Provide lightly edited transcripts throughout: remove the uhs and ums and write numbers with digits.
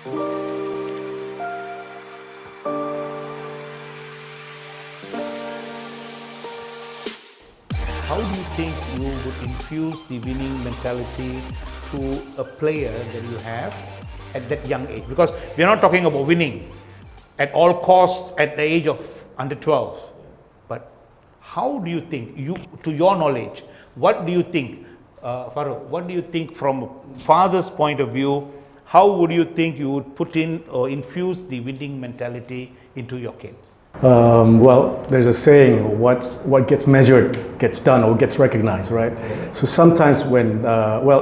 How do you think you would infuse the winning mentality to a player that you have at that young age? Because we're not talking about winning at all costs at the age of under 12. But how do you think, to your knowledge, what do you think, Farouk, what do you think from a father's point of view, how would you think you would put in or infuse the winning mentality into your kid? Well, there's a saying, what gets measured gets done or gets recognized, right? So sometimes when,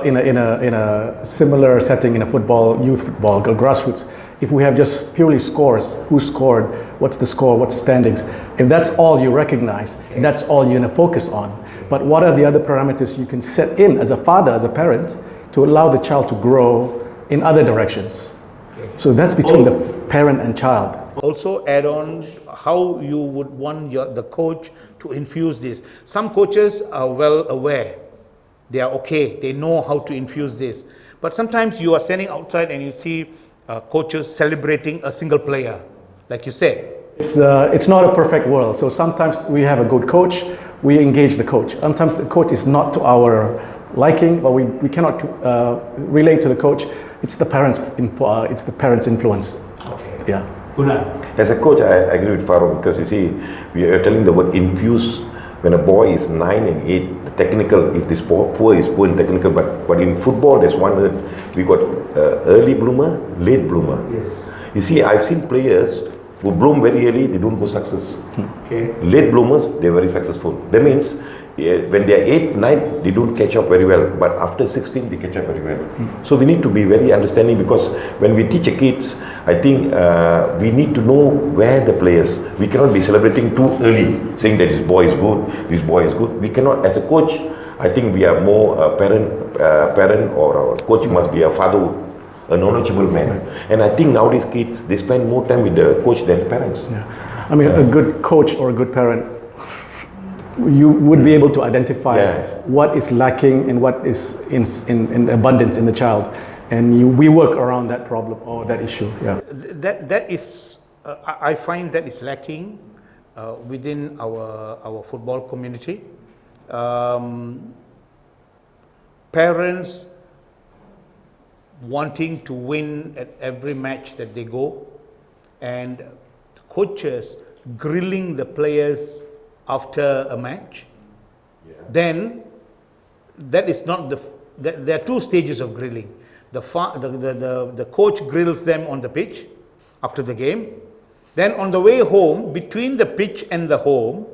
in a similar setting in a football, youth football, grassroots, if we have just purely scores, who scored, what's the score, what's the standings, if that's all you recognize, that's all you're going to focus on. But what are the other parameters you can set in as a father, as a parent, to allow the child to grow in other directions? So that's between the parent and child. Also add on how you would want the coach to infuse this. Some coaches are well aware. They are okay. They know how to infuse this. But sometimes you are standing outside and you see coaches celebrating a single player, like you said. It's not a perfect world. So sometimes we have a good coach, we engage the coach. Sometimes the coach is not to our liking, but we cannot relate to the coach. It's the parents' influence. Okay. Yeah. As a coach, I agree with Farouk, because you see, we are telling the word infuse. When a boy is 9 and 8, the technical, if this poor is poor in technical, but in football, there's one word, we got early bloomer, late bloomer. Yes. You see, I've seen players who bloom very early, they don't go success. Okay. Late bloomers, they're very successful. That means when they're 8, 9, they don't catch up very well, but after 16, they catch up very well. So we need to be very understanding, because when we teach a kids, I think we need to know where the players. We cannot be celebrating too early, saying that this boy is good, this boy is good. We cannot, as a coach, I think we are more a parent or a coach must be a father, a knowledgeable man. And I think nowadays kids, they spend more time with the coach than the parents. Yeah. I mean, a good coach or a good parent, you would be able to identify what is lacking and what is in abundance in the child, and we work around that problem or that issue. Yeah. That is, I find that is lacking within our football community. Parents wanting to win at every match that they go, and coaches grilling the players after a match. Then that is not there are two stages of grilling. The coach grills them on the pitch after the game. Then on the way home, between the pitch and the home,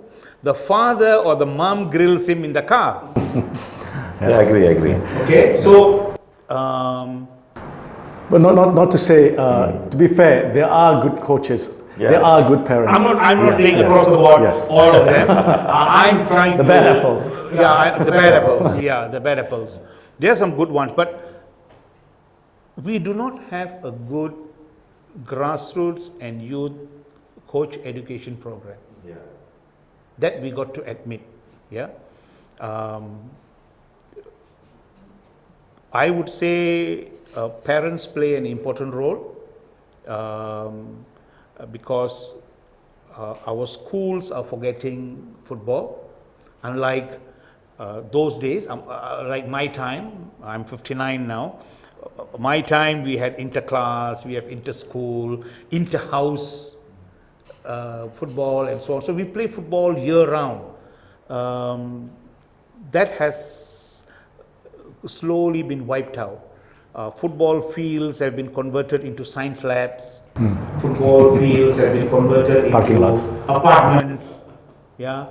the father or the mom grills him in the car. Yeah, I agree. Okay, so but not to say, to be fair, there are good coaches. Yeah. There are good parents. I'm not saying across the board, all of them. I'm trying the bad apples. Yeah, the bad apples. Yeah, the bad apples. There are some good ones, but we do not have a good grassroots and youth coach education program. Yeah. That we got to admit. Yeah. I would say parents play an important role. Because our schools are forgetting football, unlike those days, like my time. I'm 59 now. My time, we had inter-class, we have inter-school, inter-house football and so on. So we play football year-round. That has slowly been wiped out. Football fields have been converted into science labs. Football fields have been converted into apartments. Yeah.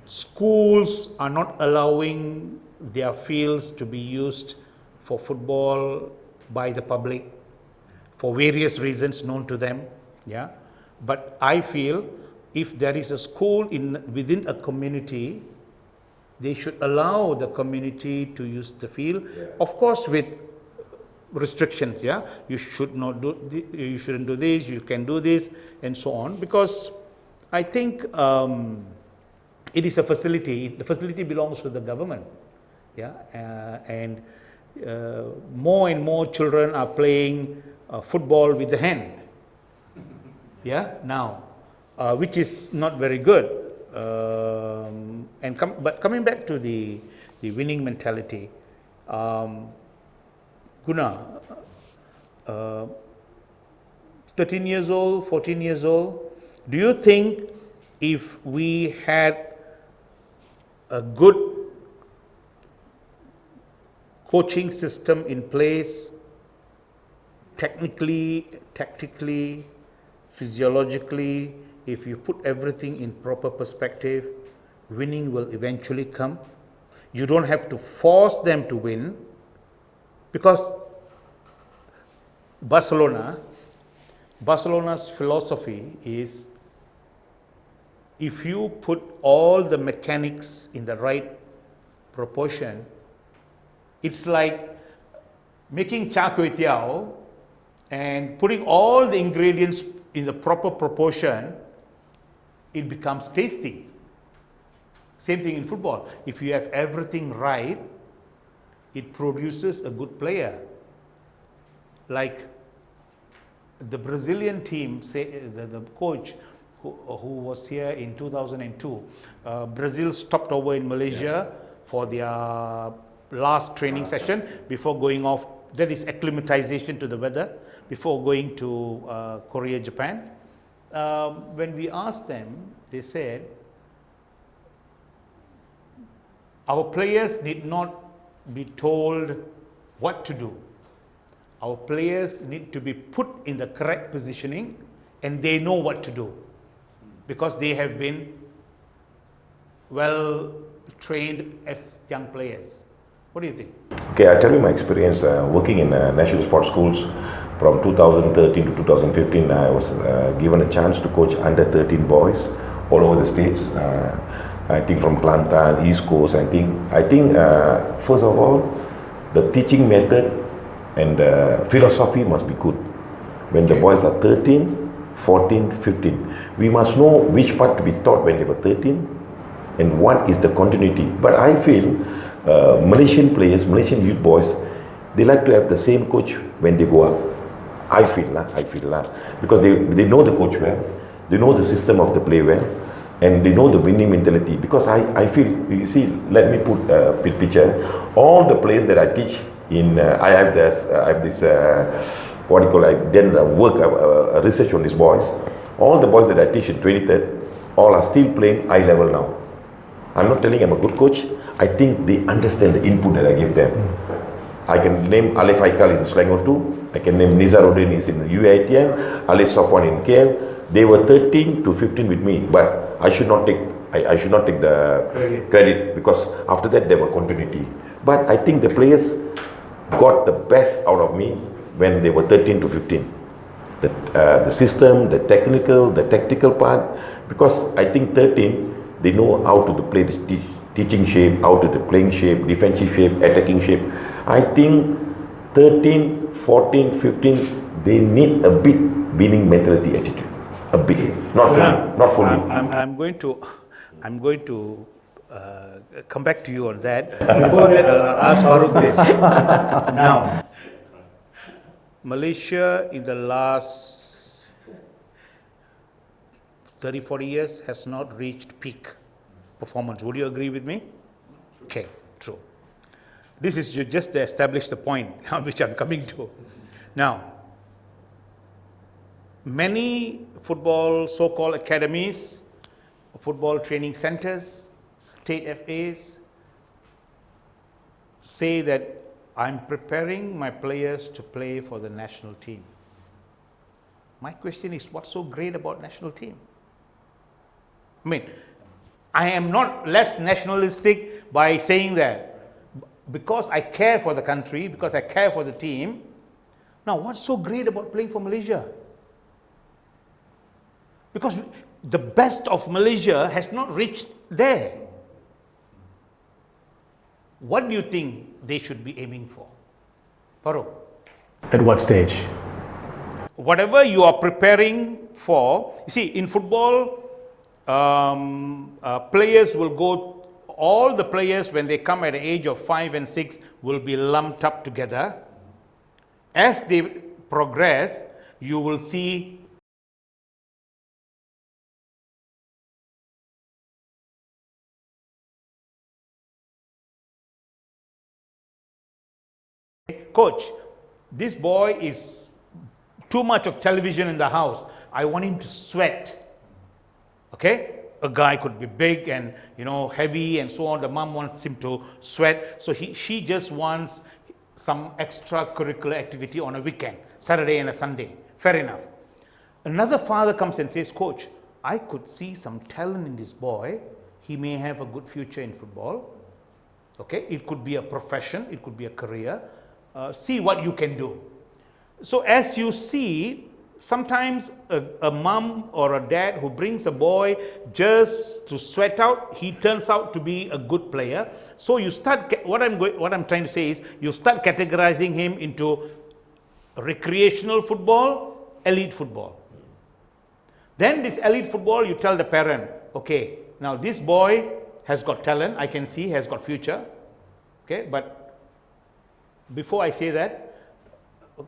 Schools are not allowing their fields to be used for football by the public for various reasons known to them. Yeah. But I feel if there is a school within a community, they should allow the community to use the field. Of course, with restrictions, yeah, you should not do, you shouldn't do this, you can do this, and so on. Because I think it is a facility. The facility belongs to the government, yeah, and more and more children are playing football with the hand. Yeah, now, which is not very good. But coming back to the winning mentality, Guna, 13 years old, 14 years old, do you think if we had a good coaching system in place, technically, tactically, physiologically, if you put everything in proper perspective, winning will eventually come? You don't have to force them to win, because Barcelona's philosophy is, if you put all the mechanics in the right proportion, it's like making char kway teow and putting all the ingredients in the proper proportion, it becomes tasty. Same thing in football. If you have everything right, it produces a good player. Like the Brazilian team, the coach who was here in 2002, Brazil stopped over in Malaysia for their last training session before going off. That is acclimatization to the weather before going to Korea, Japan. When we asked them, they said, our players need not be told what to do. Our players need to be put in the correct positioning, and they know what to do because they have been well trained as young players. What do you think? Okay, I'll tell you my experience working in national sports schools from 2013 to 2015. I was given a chance to coach under 13 boys all over the states. I think from Kelantan, East Coast. I think first of all, the teaching method and the philosophy must be good. When the boys are 13, 14, 15, we must know which part to be taught when they were 13 and what is the continuity. But I feel Malaysian players, Malaysian youth boys, they like to have the same coach when they go up. I feel because they know the coach well, they know the system of the play well, and they know the winning mentality. Because I feel, you see, let me put a picture. All the players that I teach in, I have this what do you call it? I then work research on these boys. All the boys that I teach in 23rd, all are still playing high level now. I'm not telling I'm a good coach. I think they understand the input that I give them. I can name Alif Haikal in Selangor 2. I can name Nizaruddin is in the UiTM, Alif Safwan in KL. They were 13 to 15 with me, but I should not take the credit because after that there were continuity. But I think the players got the best out of me when they were 13 to 15. The system, the technical, the tactical part, because I think 13 they know how to play the teaching shape, how to the playing shape, defensive shape, attacking shape. I think 13, 14, 15 they need a bit winning mentality attitude. A bit, not fully. I'm going to come back to you on that. Before that, I'll ask Farouk this. Now, Malaysia in the last 30, 40 years has not reached peak performance. Would you agree with me? Okay, true. This is just to establish the point which I'm coming to. Now, many football so-called academies, football training centers, state FAs say that I'm preparing my players to play for the national team. My question is, what's so great about national team? I mean, I am not less nationalistic by saying that. Because I care for the country, because I care for the team. Now, what's so great about playing for Malaysia? Because the best of Malaysia has not reached there. What do you think they should be aiming for? Farouk? At what stage? Whatever you are preparing for, you see, in football, players will go, all the players when they come at the age of 5 and 6 will be lumped up together. As they progress, you will see coach, this boy is too much of television in the house. I want him to sweat. Okay? A guy could be big and heavy and so on. The mom wants him to sweat. So she just wants some extracurricular activity on a weekend, Saturday and a Sunday. Fair enough. Another father comes and says, coach, I could see some talent in this boy. He may have a good future in football. Okay? It could be a profession. It could be a career. See what you can do. So as you see, sometimes a mom or a dad who brings a boy just to sweat out, he turns out to be a good player. So you start, what I'm trying to say is, you start categorizing him into recreational football, elite football. Then this elite football, you tell the parent, okay, now this boy has got talent, I can see, has got future. Okay, but before I say that,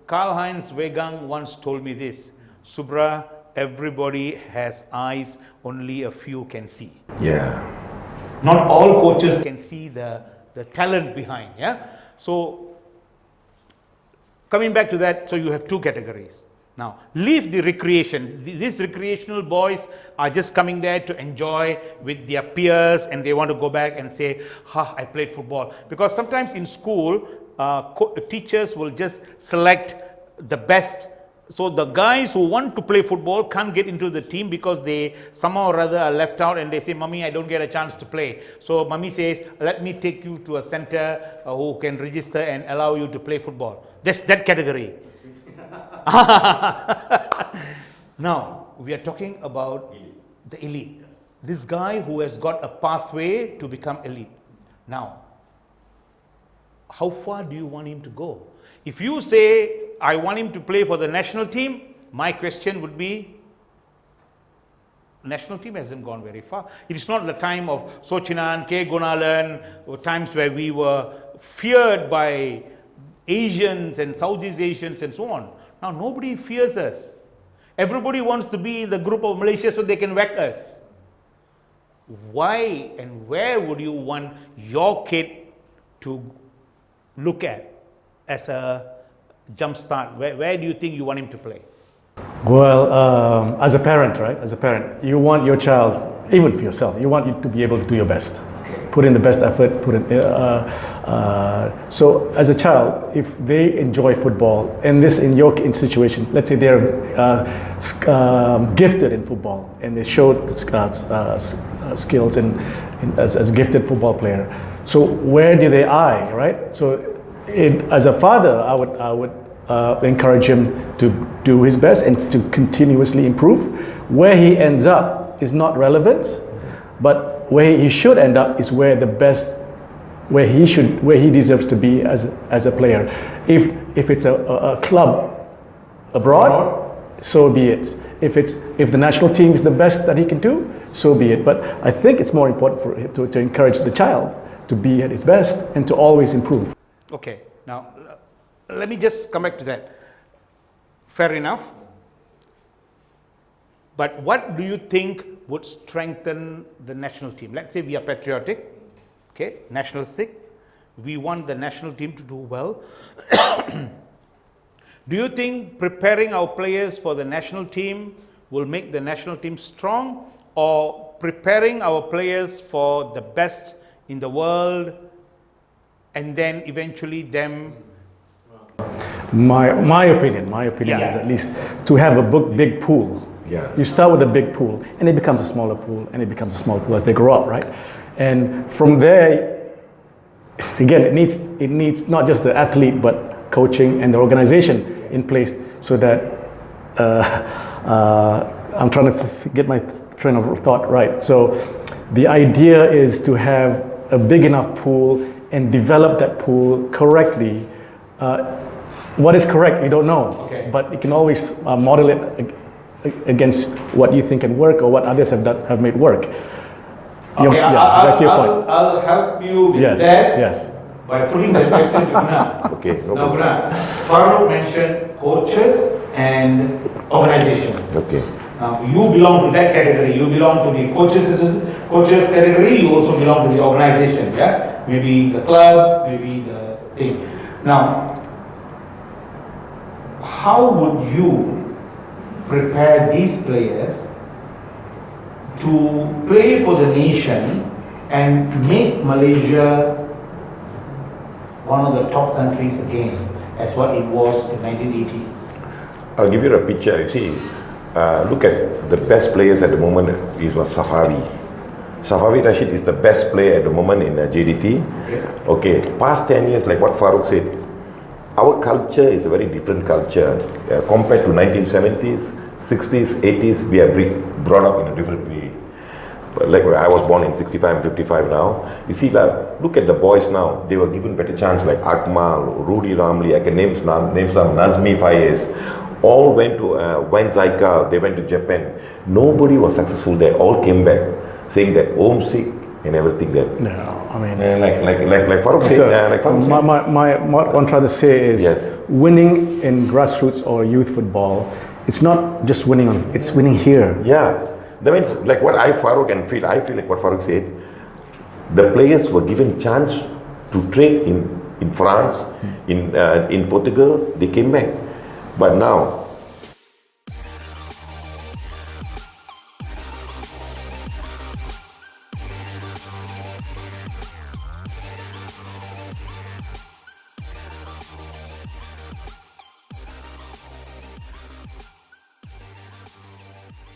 Karl-Heinz Wegang once told me this, Subra, everybody has eyes, only a few can see. Yeah. Not all coaches can see the talent behind. Yeah. So coming back to that, so you have two categories. Now leave the recreation. These recreational boys are just coming there to enjoy with their peers, and they want to go back and say, I played football. Because sometimes in school, teachers will just select the best. So the guys who want to play football can't get into the team because they somehow or other are left out, and they say, Mommy, I don't get a chance to play. So Mommy says, let me take you to a center who can register and allow you to play football. That's that category. Now, we are talking about the elite. This guy who has got a pathway to become elite. Now, how far do you want him to go? If you say, I want him to play for the national team, my question would be, national team hasn't gone very far. It is not the time of Sochinan, K.GUNALAN, or times where we were feared by Asians and Southeast Asians and so on. Now nobody fears us. Everybody wants to be in the group of Malaysia so they can whack us. Why and where would you want your kid to look at as a jump start? Where do you think you want him to play? Well, as a parent, right? As a parent, you want your child, even for yourself, you want you to be able to do your best. Put in the best effort, so as a child, if they enjoy football, and this in your situation, let's say they're gifted in football, and they showed skills as a gifted football player. So where do they eye, right? So as a father, I would encourage him to do his best and to continuously improve. Where he ends up is not relevant, but where he should end up is where he deserves to be as a player. If it's a club abroad, so be it. If the national team is the best that he can do, so be it. But I think it's more important for him to encourage the child to be at his best and to always improve. Okay, now let me just come back to that. Fair enough. But what do you think would strengthen the national team? Let's say we are patriotic, okay, nationalistic. We want the national team to do well. Do you think preparing our players for the national team will make the national team strong, or preparing our players for the best in the world and then eventually them? My opinion is at least to have a big pool. Yeah. You start with a big pool, and it becomes a smaller pool, and it becomes a smaller pool as they grow up, right? And from there, again, it needs not just the athlete, but coaching and the organization in place, so that I'm trying to get my train of thought right. So the idea is to have a big enough pool and develop that pool correctly. What is correct, you don't know, but you can always model it against what you think can work or what others have made work. Okay, that's your point. I'll help you with that Yes. by putting the question to Guna. Okay, no Now problem. Guna, Farouk mentioned coaches and organization. Okay. Now, you belong to that category. You belong to the coaches category. You also belong to the organization. Yeah, maybe the club, maybe the team. Now, how would you prepare these players to play for the nation and make Malaysia one of the top countries again, as what it was in 1980? I'll give you a picture. You see, look at the best players at the moment. It was Safavi. Safavi Rashid is the best player at the moment in JDT. Okay, past 10 years, like what Farouk said, our culture is a very different culture compared to 1970s, 60s, 80s. We are brought up in a different way. But like I was born in 65 and 55 now. You see, like, look at the boys now. They were given better chance, like Akmal, Rudy Ramli. I can name some, Nazmi Fayez. All went to Zaikal. They went to Japan. Nobody was successful there. All came back, saying that homesick and everything there. Yeah, I mean, like Farouk said. Like Farouk said. what I'm trying to say is, Yes. winning in grassroots or youth football, it's not just winning it's winning here. Yeah, that means like what I feel like what Farouk said. The players were given chance to train in France, in Portugal. They came back, but now